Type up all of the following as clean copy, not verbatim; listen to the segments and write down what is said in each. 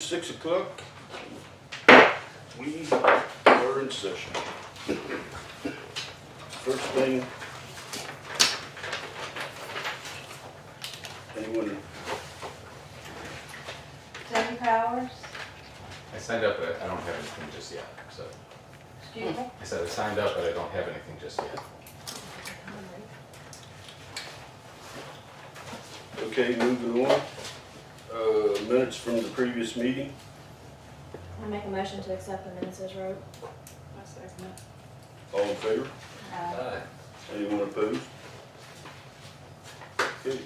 6 o'clock, we are in session. First thing, anyone, Debbie Powers, I signed up, but I don't have anything just yet, so. excuse me? I said I signed up, but I don't have anything just yet. okay, moving on. Minutes from the previous meeting, I make a motion to accept the minutes as wrote. I second it. all in favor? Uh, Anyone opposed? Okay,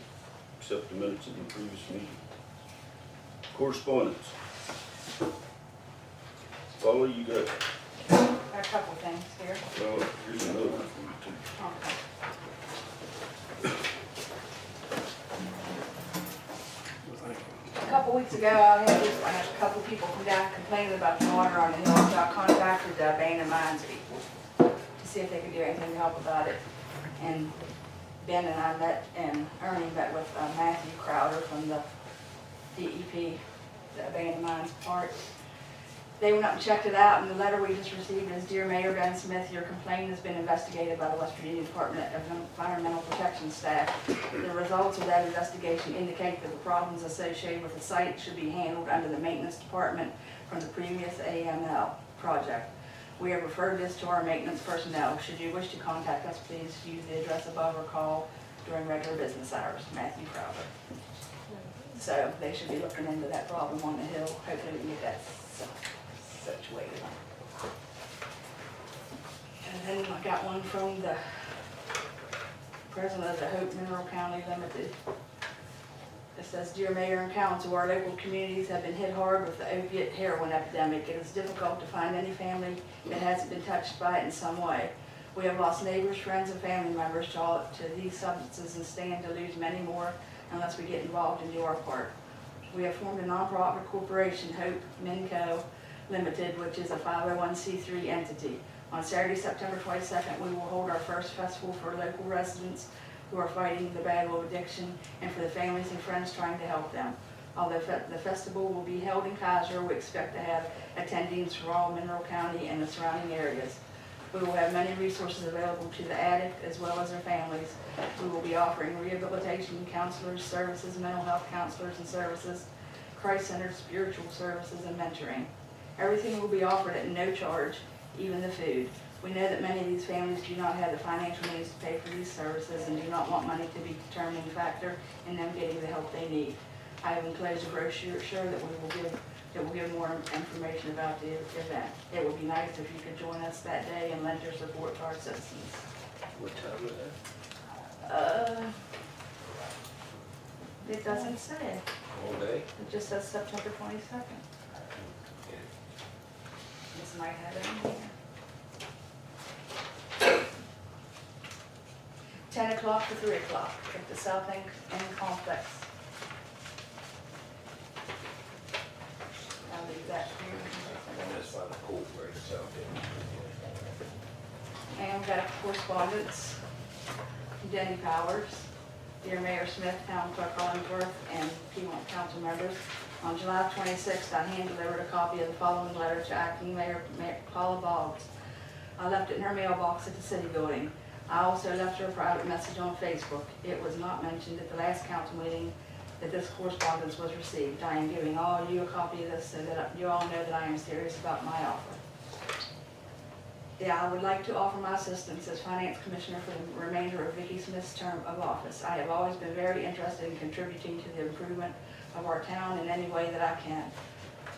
accept the minutes of the previous meeting. Correspondence. Paula, you got, a couple things here. well, here's another one for you too. Okay. A couple weeks ago, I had a couple people come down complaining about the water on the hill, so I contacted the abandoned mines people to see if they could do anything to help about it. And Ben and I met, and Ernie met with Matthew Crowder from the DEP, the abandoned mines part. They went up and checked it out, and the letter we just received is, Dear Mayor Ben Smith, your complaint has been investigated by the West Virginia Department of Environmental Protection staff. The results of that investigation indicate that the problems associated with the site should be handled under the maintenance department from the previous AML project. We have referred this to our maintenance personnel. Should you wish to contact us, please use the address above or call during regular business hours. Matthew Crowder. So they should be looking into that problem on the hill. Hopefully we can get that situated. And then I got one from the president of the Hope Mineral County Limited. It says, Dear Mayor and Council, our local communities have been hit hard with the opiate heroin epidemic. It is difficult to find any family that hasn't been touched by it in some way. We have lost neighbors, friends, and family members to these substances and stand to lose many more unless we get involved and do our part. We have formed a nonprofit corporation, Hope Minco Limited, which is a 501c3 entity. On Saturday, September 22nd, we will hold our first festival for local residents who are fighting the battle of addiction and for the families and friends trying to help them. Although the festival will be held in Kaiser, we expect to have attendees from all Mineral County and the surrounding areas. We will have many resources available to the addict as well as their families. We will be offering rehabilitation counselors, services, mental health counselors and services, Christ-centered spiritual services, and mentoring. Everything will be offered at no charge, even the food. We know that many of these families do not have the financial means to pay for these services and do not want money to be a determining factor in them getting the help they need. I have enclosed a brochure that will give more information about the event. It would be nice if you could join us that day and lend your support to our citizens. What time is that? It doesn't say. All day? It just says September 22nd. This might have it in here. 10 o'clock to 3 o'clock at the South End Complex. I'll leave that here. That's by the pool, right, so. And we've got a correspondence from Denny Powers, Dear Mayor Smith, Town Clerk Hollingsworth, and Piedmont Council members. On July 26th, I hand-delivered a copy of the following letter to Acting Mayor Paula Boggs. I left it in her mailbox at the city building. I also left her a private message on Facebook. It was not mentioned at the last council meeting that this correspondence was received. I am giving all of you a copy of this so that you all know that I am serious about my offer. Yeah, I would like to offer my assistance as Finance Commissioner for the remainder of Vicki Smith's term of office. I have always been very interested in contributing to the improvement of our town in any way that I can.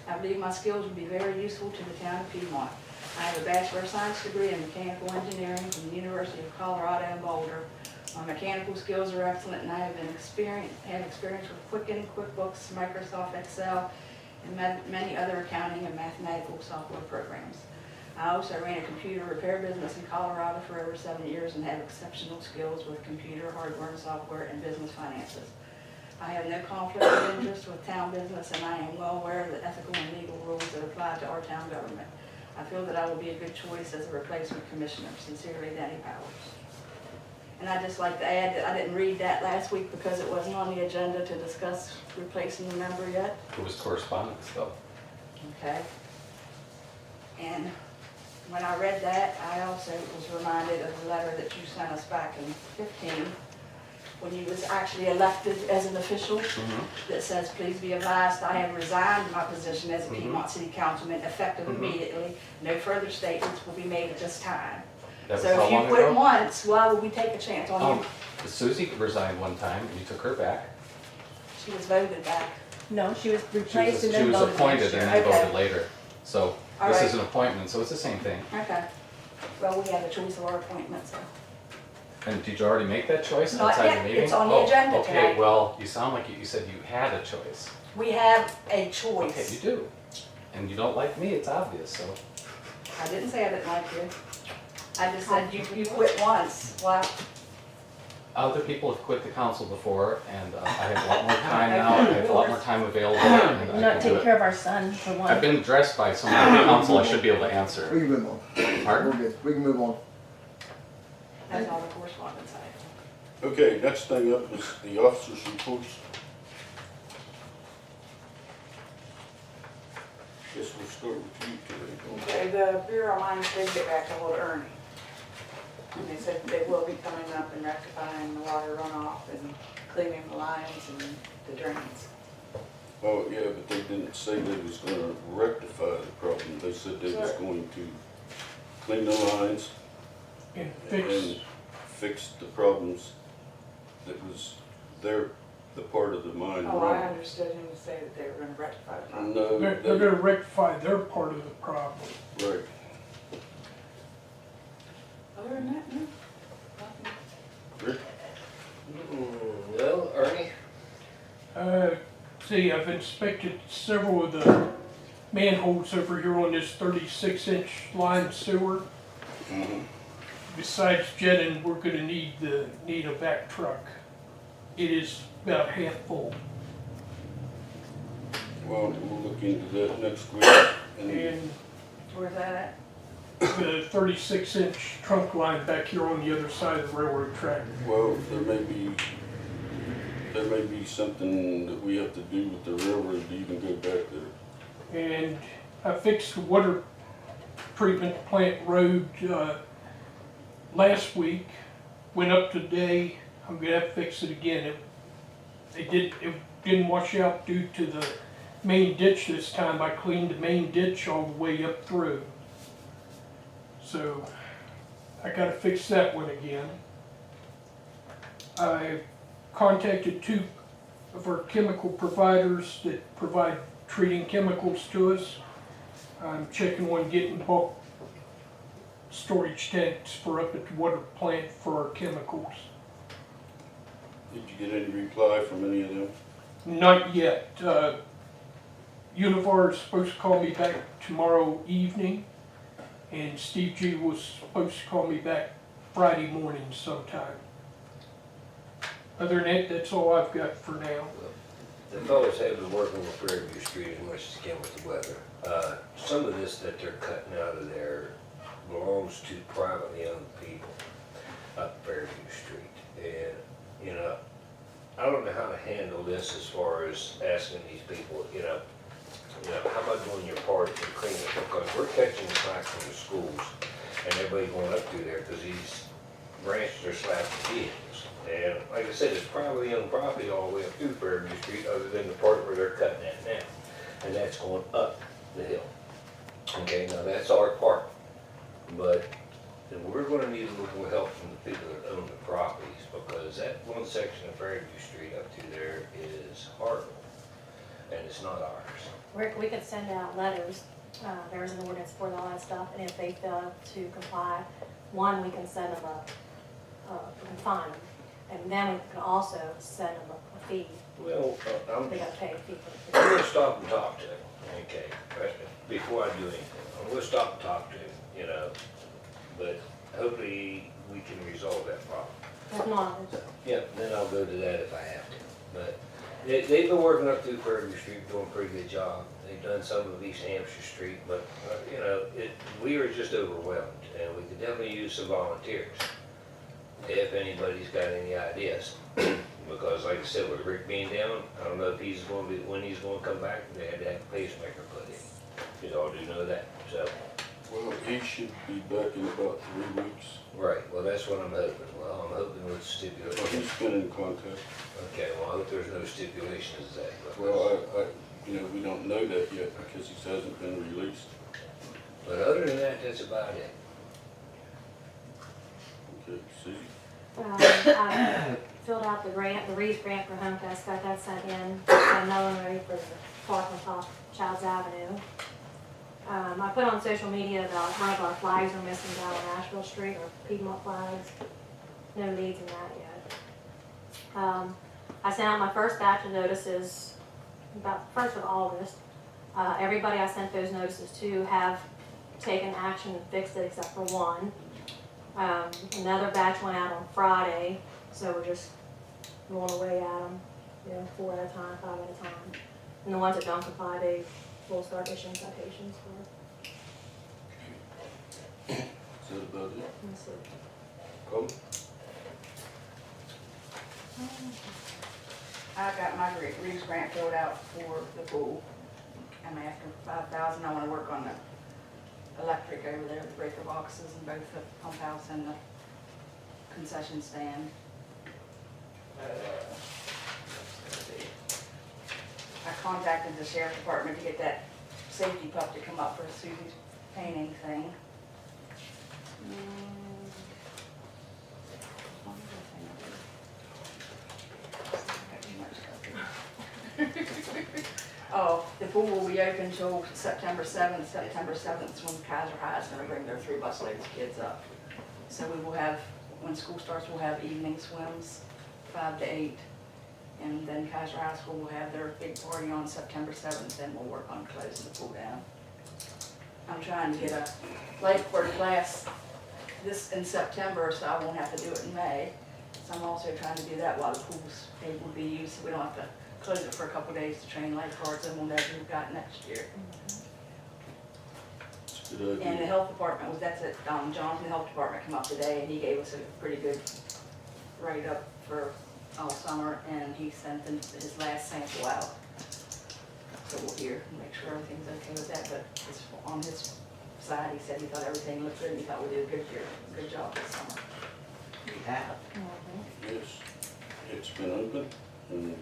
I believe my skills would be very useful to the town of Piedmont. I have a Bachelor of Science degree in Mechanical Engineering from the University of Colorado in Boulder. My mechanical skills are excellent, and I have experience with Quicken, QuickBooks, Microsoft Excel, and many other accounting and mathematical software programs. I also ran a computer repair business in Colorado for over 7 years and have exceptional skills with computer, hardware, and software, and business finances. I have no conflict of interest with town business, and I am well aware of the ethical and legal rules that apply to our town government. I feel that I will be a good choice as a replacement commissioner. Sincerely, Danny Powers. And I'd just like to add that I didn't read that last week because it wasn't on the agenda to discuss replacing the member yet. It was correspondence though. okay? And when I read that, I also was reminded of the letter that you sent us back in 15, when you was actually elected as an official, that says, please be advised, I have resigned my position as a Piedmont City Councilman effective immediately. No further statements will be made at this time. That was So how if you long quit ago? once, why would we take a chance on you? Susie resigned one time, and you took her back. She was voted back. No, she was She replaced was, and she then was voted appointed next and year. then Okay. voted later. So All this right. is an appointment, so it's the same thing. Okay. Well, we had a choice of our appointments, so. And did you already make that choice Not outside yet. the meeting? It's on the Oh, agenda okay, tonight. well, you sound like you said you had a choice. We have a Okay, you choice. do. And you don't like me, it's obvious, so. I didn't say I didn't like you. I just said you quit once. Well, Other people have quit the council before, and I have a lot more time now, I have a lot more time available, and We're I not can do taking it. care of our son, for I've one. been addressed by someone on the council, I should be able to We answer. can move on. Pardon? We're good. We can move on. that's all the correspondence I have. Okay, next thing up is the officers' reports. Guess we'll start with you today. Okay, the Bureau of Mines did get back to hold of Ernie. And they said they will be coming up and rectifying the water runoff and cleaning the lines and the drains. Oh, yeah, but they didn't say they was gonna rectify the problem. They said they was Sure. going to clean the lines And and fix the problems that was the part of the mine Oh, I wrong. understood him to say that they were gonna rectify the problem. No, they're gonna rectify their part of the problem. right. Other than that, no. Nothing. Rick? Well, Ernie, See, I've inspected several of the manholes over here on this 36-inch line sewer. Besides jetting, we're gonna need a back truck. It is about half full. Well, we'll look into that next week. And Where's that at? the 36-inch trunk line back here on the other side of the railroad track. Well, there may be something that we have to do with the railroad to even go back there. And I fixed the water treatment plant road last week, went up today. I'm gonna have to fix it again. It didn't wash out due to the main ditch this time. I cleaned the main ditch all the way up through. So I gotta fix that one again. I contacted two of our chemical providers that provide treating chemicals to us. I'm checking on getting bulk storage tanks for up at the water plant for our chemicals. Did you get any reply from any of them? Not yet. Univar is supposed to call me back tomorrow evening, and Steve G was supposed to call me back Friday morning sometime. Other than that, that's all I've got for now. the fellows have been working with Fairview Street as much as they can with the weather. Some of this that they're cutting out of there belongs to privately owned people up Fairview Street. And, you know, I don't know how to handle this as far as asking these people, how about doing your part to clean it? Because we're catching the slack from the schools and everybody going up through there because these branches are slapping vehicles. And like I said, it's privately owned property all the way up through Fairview Street other than the part where they're cutting that now. And that's going up the hill. Okay, now that's our part. But then we're gonna need a little more help from the people that own the properties because that one section of Fairview Street up through there is horrible. And it's not ours. We could send out letters, there's an ordinance for all that stuff, and if they fail to comply, one, we can send them we can fine them, and then we can also send them a fee, Well, they gotta pay a fee for I'm it. gonna stop and talk to him, okay, before I do anything. I'm gonna stop and talk to him, but hopefully we can resolve that problem. If not, it's- Yeah, then I'll go to that if I have to. But they've been working up through Fairview Street, doing a pretty good job. They've done some of East Hampshire Street, but, we are just overwhelmed, and we could definitely use some volunteers if anybody's got any ideas. Because like I said, with Rick being down, I don't know if he's going to be, when he's going to come back, they had to have a pacemaker put in. You all do know that, so. Well, he should be back in about 3 weeks. Right, well, that's what I'm hoping. Well, I'm hoping with Well, stipulations. he's been in contact. Okay, well, I hope there's no stipulations to that. but- Well, we don't know that yet because he hasn't been released. But other than that, that's about it. Okay, Susie? I filled out the grant, the Reeves grant for HomeFest, got that sent in, got another one ready for the park on top Childs Avenue. I put on social media about one of our flags are missing down on Nashville Street, our Piedmont flags. No leads in that yet. I sent out my first batch of notices about 1st of August. Everybody I sent those notices to have taken action and fixed it except for one. Another batch went out on Friday, so we're just going away at them, 4 at a time, 5 at a time. And the ones that don't comply, we'll start issuing citations for. Is that about it? Let's see. Colin? I got my Reeves grant filled out for the pool. I'm asking for $5,000. I wanna work on the electric over there, the breaker boxes and both the pump house and the concession stand. I contacted the sheriff's department to get that safety pup to come up for Susie's painting thing. Oh, the pool will be open till September 7th. September 7th is when Kaiser High is gonna bring their 3 bus loads of kids up. So we will have, when school starts, we'll have evening swims, 5 to 8. And then Kaiser High School will have their big party on September 7th, then we'll work on closing the pool down. I'm trying to get a lifeguard class this in September, so I won't have to do it in May. So I'm also trying to do that while the pool's able to be used, so we don't have to close it for a couple days to train lifeguards, and we'll know who we've got next year. It's a good And the idea. health department was, that's it, Jonathan Health Department come up today, and he gave us a pretty good write-up for all summer, and he sent them his last sample out. So we'll hear and make sure everything's okay with that, but on his side, he said he thought everything looked good, and he thought we did a good job this summer. We have. Yes, it's been open and.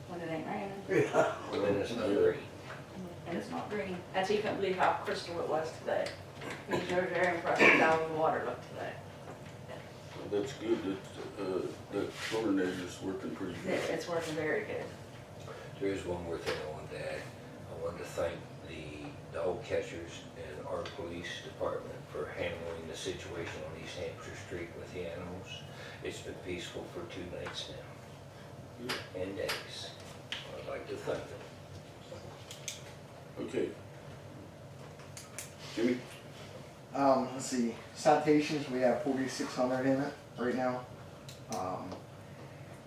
When it ain't raining, Well, then it's not green. and it's not green. That's, he couldn't believe how crystal it was today. He was very impressed with how the water looked today. That's good, that chlorinator's working pretty good. It's working very good. There is one more thing I wanted to add. I wanted to thank the dog catchers and our police department for handling the situation on East Hampshire Street with the animals. It's been peaceful for 2 nights now, and days. I'd like to thank them. Okay. Jimmy? Let's see, citations, we have 4,600 in it right now.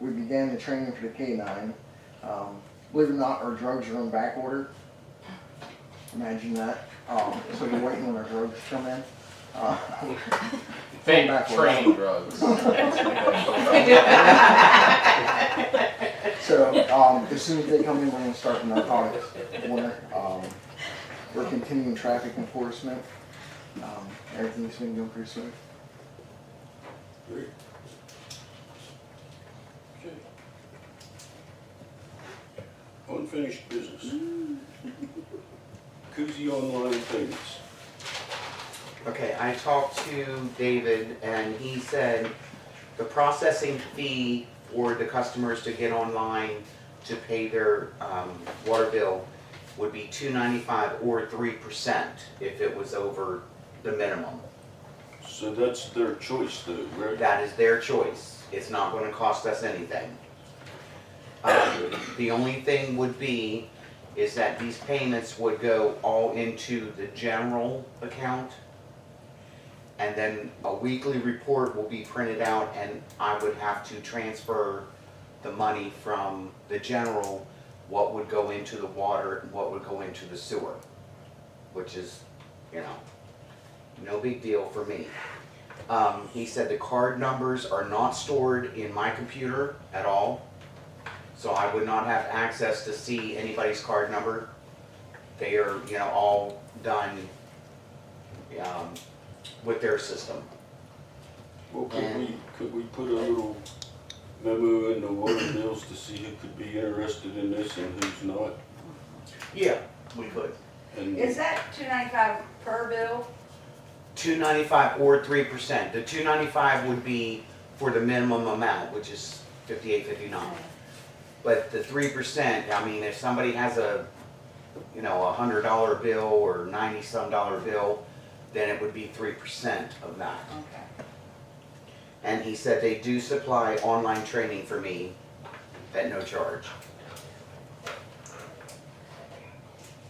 We began the training for the K9. Believe it or not, our drugs are on back order. Imagine that. So we're waiting on our drugs to come in. Fake back training drugs. So as soon as they come in, we're going to start the narcotics order. We're continuing traffic enforcement. Everything's been going pretty smooth. Great. Okay. Unfinished business. Koozie Online Payments. Okay, I talked to David and he said the processing fee for the customers to get online to pay their water bill would be $2.95 or 3% if it was over the minimum. So that's their choice though, right? That is their choice. It's not going to cost us anything. The only thing would be is that these payments would go all into the general account, and then a weekly report will be printed out, and I would have to transfer the money from the general, what would go into the water and what would go into the sewer, which is, you know, no big deal for me. He said the card numbers are not stored in my computer at all, so I would not have access to see anybody's card number. they are, you know, all done, with their system. Well, could we put a little memo in the water bills to see who could be interested in this and who's not? Yeah, we could. And Is that $2.95 per bill? $2.95 or 3%. The $2.95 would be for the minimum amount, which is $58.59. But the 3%, I mean, if somebody has a, you know, $100 bill or 90-some dollar bill, then it would be 3% of that. Okay. And he said they do supply online training for me at no charge.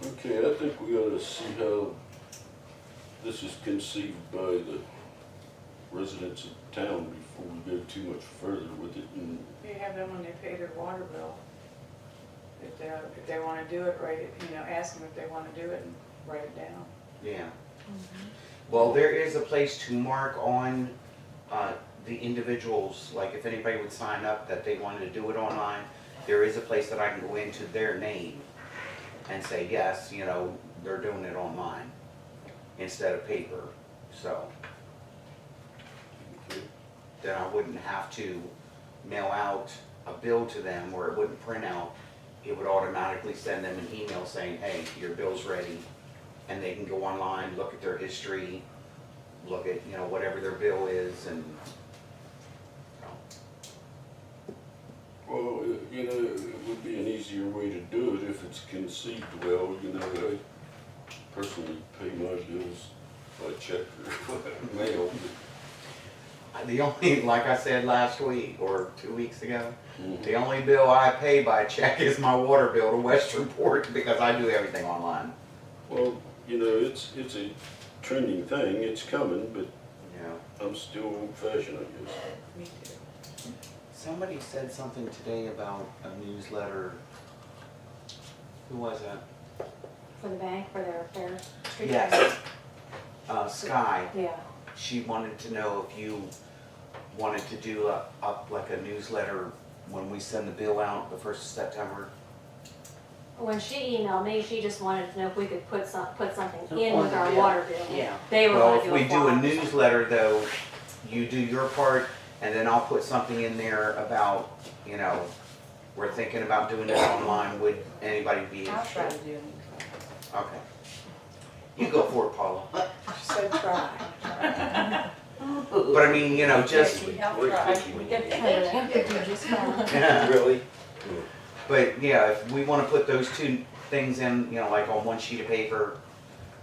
Okay, I think we ought to see how this is conceived by the residents of town before we go too much further with it. And You have them when they pay their water bill. If they wanna do it, write it, you know, ask them if they wanna do it and write it down. Yeah. Well, there is a place to mark on the individuals, like if anybody would sign up that they wanted to do it online, there is a place that I can go into their name and say, yes, you know, they're doing it online instead of paper, so. okay, Then I wouldn't have to mail out a bill to them where it wouldn't print out. It would automatically send them an email saying, hey, your bill's ready. And they can go online, look at their history, look at, you know, whatever their bill is and, well, you know, it would be an easier way to do it if it's conceived well. You know, I personally pay my bills by check or mail. the only, like I said last week or 2 weeks ago, Mhm. the only bill I pay by check is my water bill to Westernport because I do everything online. Well, you know, it's a trending thing. It's coming, but You know, I'm still old-fashioned, I guess. Me too. somebody said something today about a newsletter. Who was that? For the bank, for their street Yes. taxes. Sky. Yeah. She wanted to know if you wanted to do up like a newsletter when we send the bill out the 1st of September. When she emailed me, she just wanted to know if we could put something in On with the our bill. water bill. Yeah. They were Well, gonna if do we a do a flyer or something. newsletter though, you do your part and then I'll put something in there about, you know, we're thinking about doing it online. Would anybody be I'll try interested? to do it. Okay. You go for it, Paula. She said try. But I mean, you know, just, I'll try. Really? but yeah, if we wanna put those two things in, you know, like on one sheet of paper,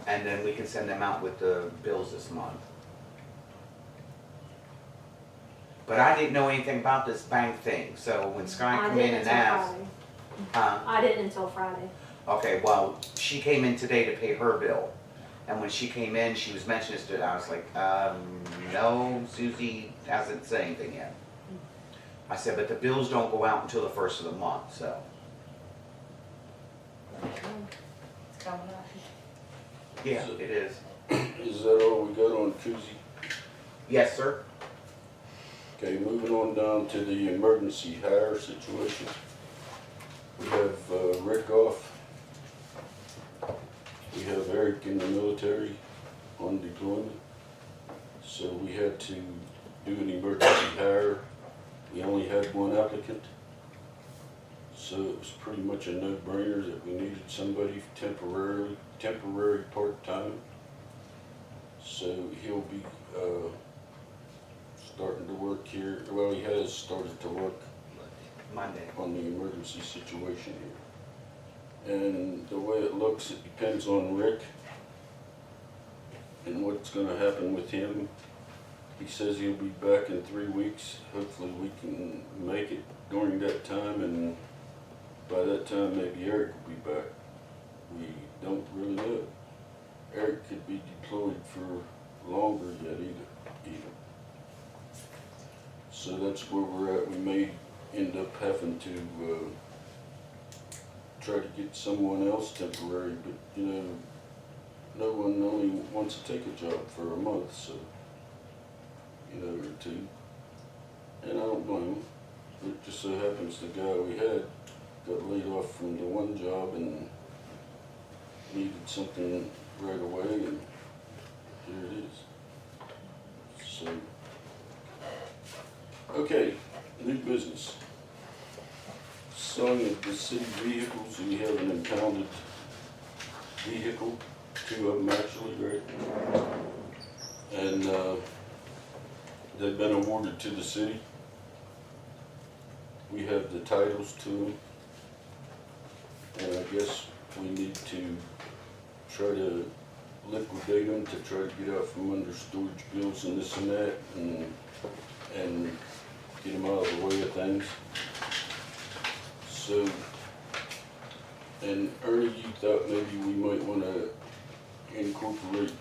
and then we can send them out with the bills this month. But I didn't know anything about this bank thing, so when Sky I come in didn't and until asked, Friday. huh? I didn't until Friday. Okay, well, she came in today to pay her bill. And when she came in, she was mentioning this to, I was like, no, Susie hasn't said anything yet. I said, but the bills don't go out until the 1st of the month, so. It's coming up. Yeah, it is. Is that all we got on Koozie? Yes, sir. Okay, moving on down to the emergency hire situation. We have Rick off. We have Eric in the military on deployment. So we had to do an emergency hire. We only had one applicant. So it was pretty much a no-brainer that we needed somebody temporary part-time. So he'll be starting to work here. Well, he has started to work Monday. on the emergency situation here. And the way it looks, it depends on Rick and what's gonna happen with him. He says he'll be back in 3 weeks. Hopefully we can make it during that time, and by that time maybe Eric will be back. We don't really know. Eric could be deployed for longer yet either. So that's where we're at. We may end up having to try to get someone else temporary, but you know, no one only wants to take a job for a month, so, you know, or 2. And I don't blame him. It just so happens the guy we had got laid off from the one job, and needed something right away, and here it is. So, okay, new business. Selling of the city vehicles, we have an impounded vehicle, 2 of them actually, right? And, they've been awarded to the city. We have the titles to them. And I guess we need to try to liquidate them to try to get out from under storage bills and this and that, and get them out of the way of things. So, and Ernie, you thought maybe we might wanna incorporate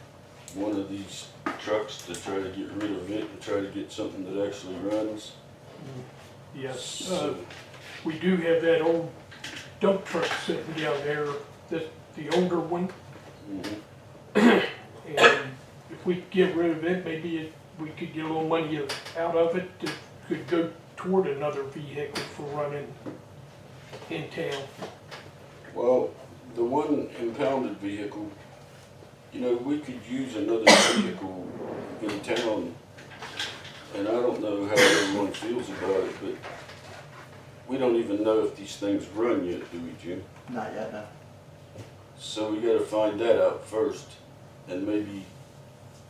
one of these trucks to try to get rid of it and try to get something that actually runs. Yes, So, we do have that old dump truck sitting down there, the older one. mhm. And if we could get rid of it, maybe we could get a little money out of it that could go toward another vehicle for running in town. Well, the one impounded vehicle, you know, we could use another vehicle in town, and I don't know how everyone feels about it, but we don't even know if these things run yet, do we, Jim? Not yet, no. So we gotta find that out first, and maybe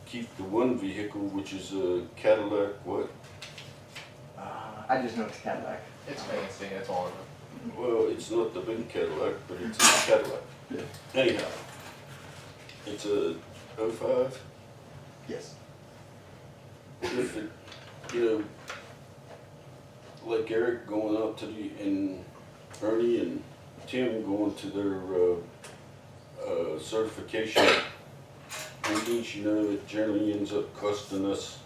keep the one vehicle, which is a Cadillac, what? I just know it's Cadillac. It's fancy, it's all of it. Well, it's not the big Cadillac, but it's a Cadillac. Yeah. Anyhow, it's a '05. Yes. If it, you know, like Eric going out to and Ernie and Tim going to their certification meetings, you know, it generally ends up costing us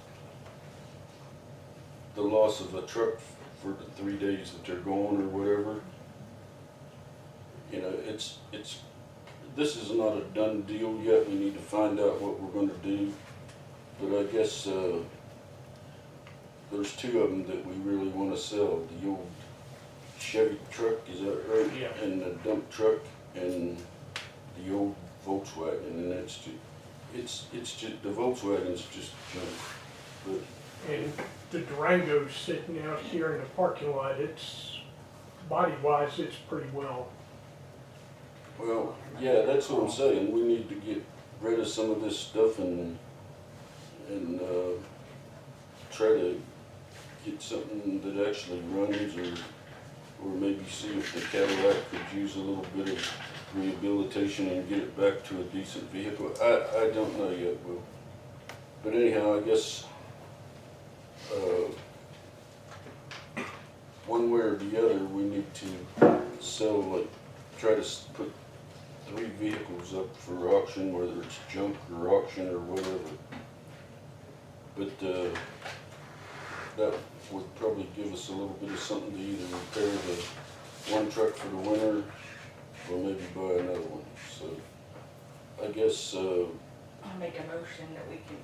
the loss of a truck for the 3 days that they're gone or whatever. You know, this is not a done deal yet. We need to find out what we're gonna do. But I guess, there's 2 of them that we really wanna sell. The old Chevy truck, is that right? Yeah. And the dump truck and the old Volkswagen, and that's it's just, the Volkswagen's just junk. But And the Durango's sitting out here in the parking lot, it's, body-wise, it's pretty well. well, yeah, that's what I'm saying. We need to get rid of some of this stuff and try to get something that actually runs, or maybe see if the Cadillac could use a little bit of rehabilitation and get it back to a decent vehicle. I don't know yet, Will. But anyhow, I guess, one way or the other, we need to sell, like, try to put 3 vehicles up for auction, whether it's junk or auction or whatever. But, that would probably give us a little bit of something to either repair the one truck for the winter, or maybe buy another one. So, I guess, I'll make a motion that we can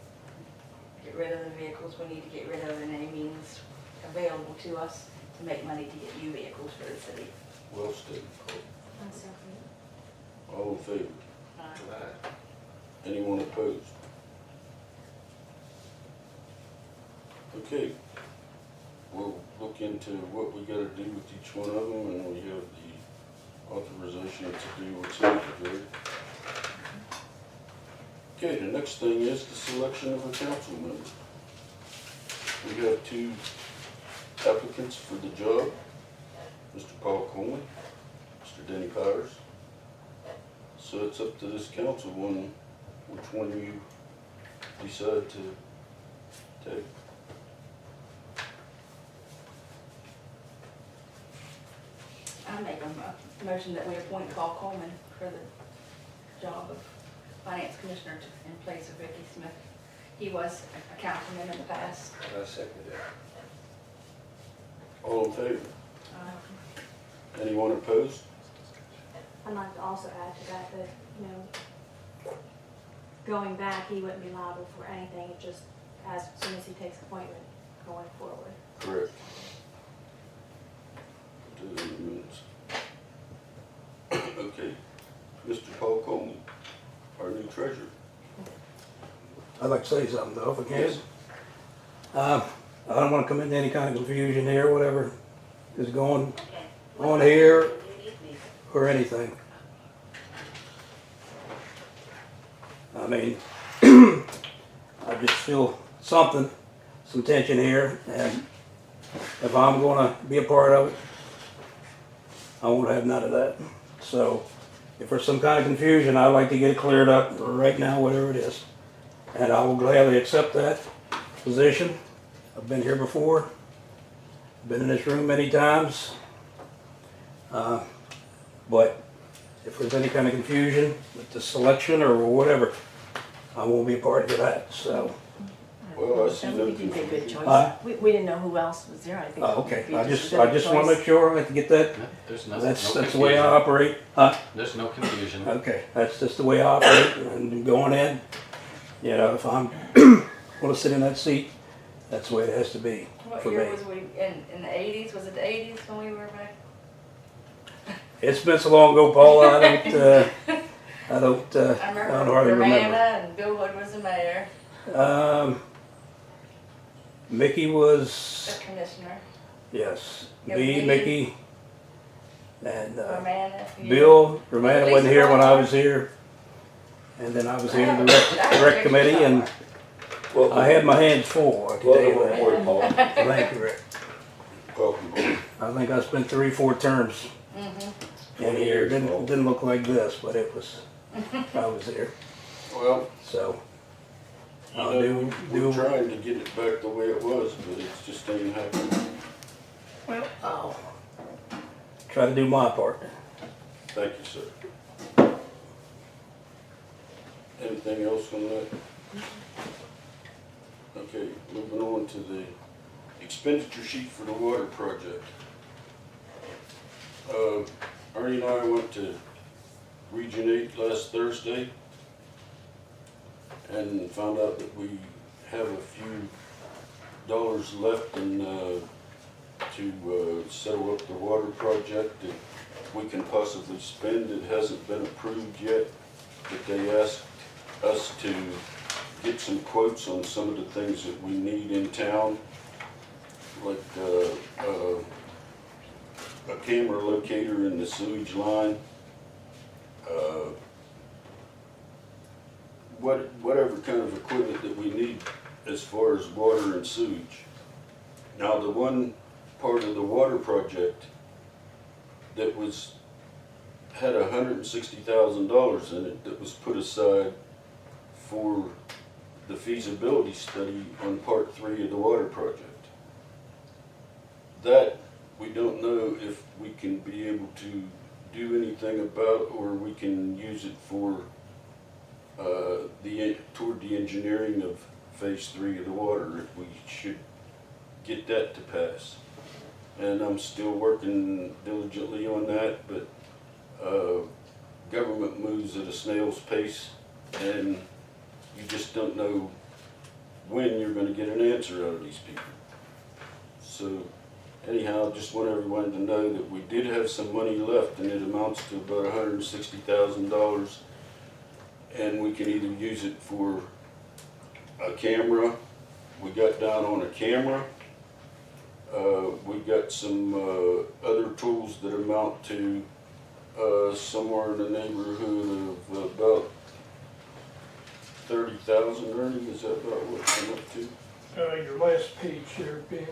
get rid of the vehicles we need to get rid of in any means available to us to make money to get new vehicles for the city. well stated. I'm sorry. All in favor? Anyone opposed? Okay, we'll look into what we gotta do with each one of them, and we have the authorization to do what's needed, right? Okay, the next thing is the selection of a council member. We have 2 applicants for the job, Mr. Paul Coleman, Mr. Denny Powers. So it's up to this council which one you decide to take. I make a motion that we appoint Paul Coleman for the job of finance commissioner in place of Vicki Smith. He was a councilman in the past. I second that. All in favor? Anyone opposed? I'd like to also add to that, you know, going back, he wouldn't be liable for anything, it just as soon as he takes appointment going forward. Correct. Do it in the minutes. Okay, Mr. Paul Coleman. treasurer. I'd like to say something though, if I can. Yes. I don't wanna come into any kind of confusion here, whatever is going on here or anything. I mean, I just feel something, some tension here, and if I'm gonna be a part of it, I won't have none of that. So, if there's some kind of confusion, I'd like to get it cleared up right now, whatever it is. And I will gladly accept that position. I've been here before, been in this room many times. But if there's any kind of confusion with the selection or whatever, I won't be a part of that, so. Well, I see no We did a good confusion. choice. We didn't know who else was there, I think. Oh, okay, we I did just a good wanna choice. make sure I have to get that, No, There's no that's no the way I confusion. operate. There's no confusion. Okay, that's just the way I operate, and going in, you know, if I'm gonna sit in that seat, that's the way it has to be What for year me. was we, in the eighties, was it the eighties when we were back? It's been so long ago, Paul, I I don't hardly remember remember. Amanda and Bill Hood was the mayor, Mickey the was, commissioner, yes, Yeah, me, me. Mickey, and Amanda. you. Bill, Romana wasn't here when I Lisa was here. And then I was I here to have the a- rec committee, and I had my hands full, I can tell you Welcome that. aboard, Paul. Thank you, Rick. Welcome aboard. I think I spent 3 or 4 terms in here. Didn't look like this, but it was, I was there, Well, so. you I'll know, do- we're trying to get it back the way it was, but it's just ain't happening. Well, I'll try to do my part. Thank you, sir. Anything else on that? Okay, moving on to the expenditure sheet for the water project. Ernie and I went to Region 8 last Thursday and found out that we have a few dollars left in, to settle up the water project that we can possibly spend. It hasn't been approved yet, but they asked us to get some quotes on some of the things that we need in town, like a camera locator in the sewage line, whatever kind of equipment that we need as far as water and sewage. Now, the one part of the water project that had $160,000 in it that was put aside for the feasibility study on part 3 of the water project. That we don't know if we can be able to do anything about, or we can use it for toward the engineering of phase 3 of the water, if we should get that to pass. And I'm still working diligently on that, but government moves at a snail's pace, and you just don't know when you're going to get an answer out of these people. So anyhow, I just want everyone to know that we did have some money left, and it amounts to about $160,000, and we can either use it for a camera. We got down on a camera. We got some other tools that amount to somewhere in the neighborhood of about 30,000. Ernie, is that about what it's up to? Your last page there, Ben.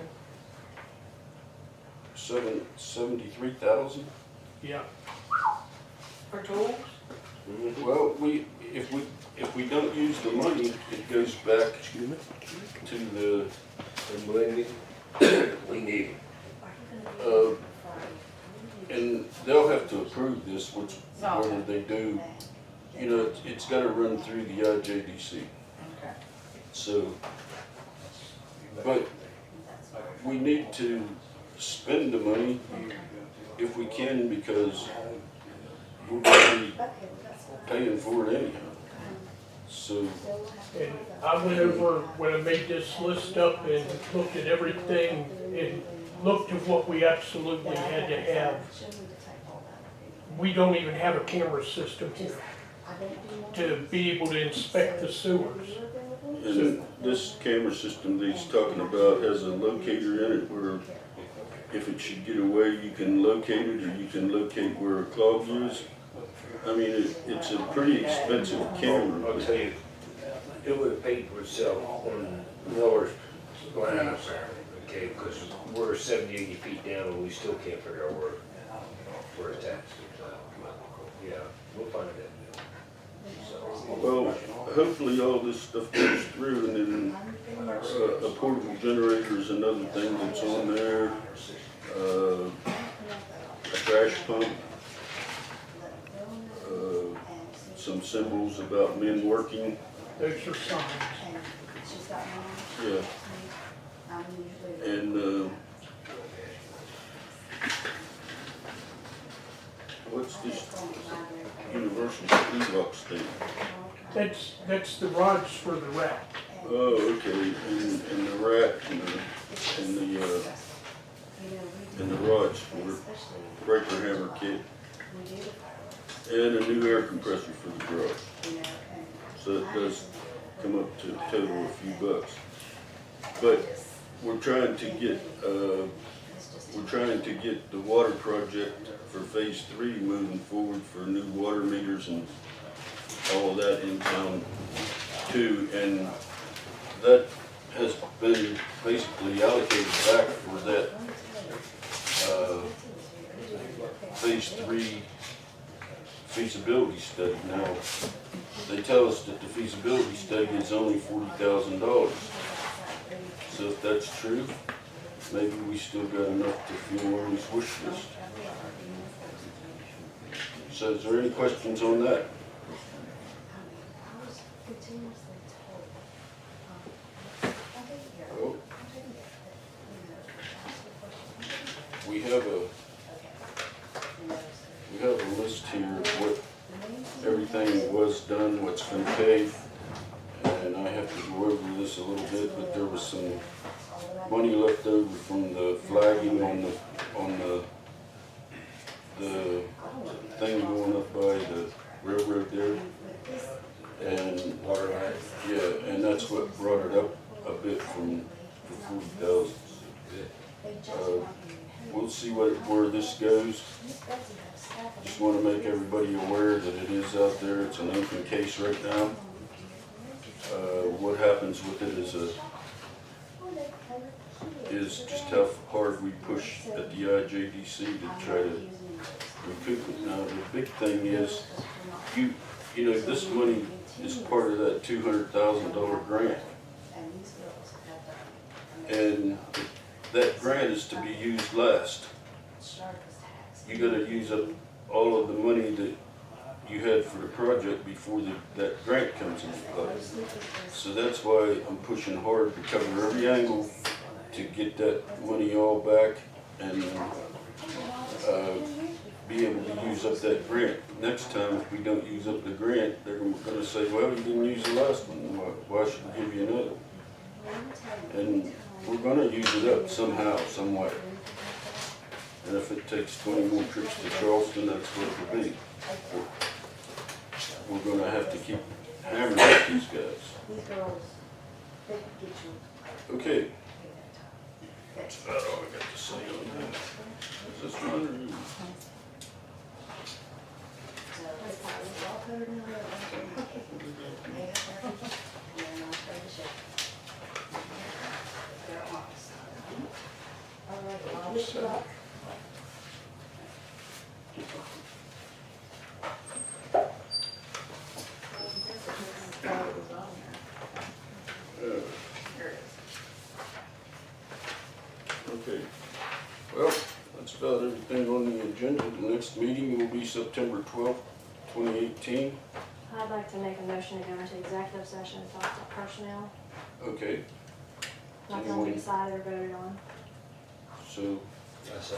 73,000. Yeah. For tools? Well, if we don't use the money, it goes back to the We need and they'll have to approve this, which whether they do, you know, it's got to run through the IJDC. Okay. So, but we need to spend the money if we can, because we're going to be paying for it anyhow. So, And I went over, when I made this list up and looked at everything and looked at what we absolutely had to have. We don't even have a camera system here. to be able to inspect the sewers. And this camera system that he's talking about has a locator in it where if it should get away, you can locate it, or you can locate where a clog is. I mean, it's a pretty expensive camera. I'll tell you, it would have paid for itself on Miller's line up there, okay, because we're 70, 80 feet down and we still can't figure out where it's at. Yeah, we'll find it. Well, hopefully all this stuff goes through, and then a portable generator is another thing that's on there. A trash pump. Some symbols about men working. Those are signs. Yeah. And what's this universal e-box thing? That's the rods for the rat. Oh, okay, and the rat and the rods for breaker hammer kit. And a new air compressor for the garage. So it does come up to a total of a few bucks. But we're trying to get the water project for phase 3 moving forward for new water meters and all of that in town too. And that has been basically allocated back for that phase 3 feasibility study. Now, they tell us that the feasibility study is only $40,000. So if that's true, maybe we still got enough to fuel Ernie's wish list. So is there any questions on that? Well, we have a list here of what everything was done, what's been paid, and I have to go over this a little bit, but there was some money left over from the flagging on the thing going up by the railroad there, and Water line. yeah, and that's what brought it up a bit from 40,000. We'll see where this goes. Just want to make everybody aware that it is out there. It's an open case right now. What happens with it is just how hard we push at the IJDC to try to recoup it. Now the big thing is, you know, this money is part of that $200,000 grant, and that grant is to be used last. You got to use up all of the money that you had for the project before that grant comes into play. So that's why I'm pushing hard to cover every angle to get that money all back and be able to use up that grant. Next time, if we don't use up the grant, they're going to say, well, you didn't use the last one, why should we give you another? And we're going to use it up somehow, some way. And if it takes 20 more trips to Charleston, that's what it will be. We're going to have to keep hammering at these guys. Okay. That's about all I got to say on that. Is this one? Okay, well, that's about everything on the agenda. The next meeting will be September 12th, 2018. I'd like to make a motion to go into executive session and talk about personnel, Okay, not going to be decided or voted on. so, I say.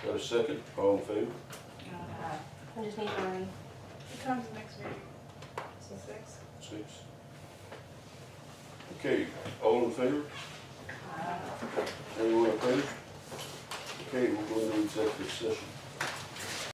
got a second? All in favor? I just need Ernie. What time's the next meeting? 6? 6. Okay, all in favor? Anyone opposed? Okay, we'll go into executive session.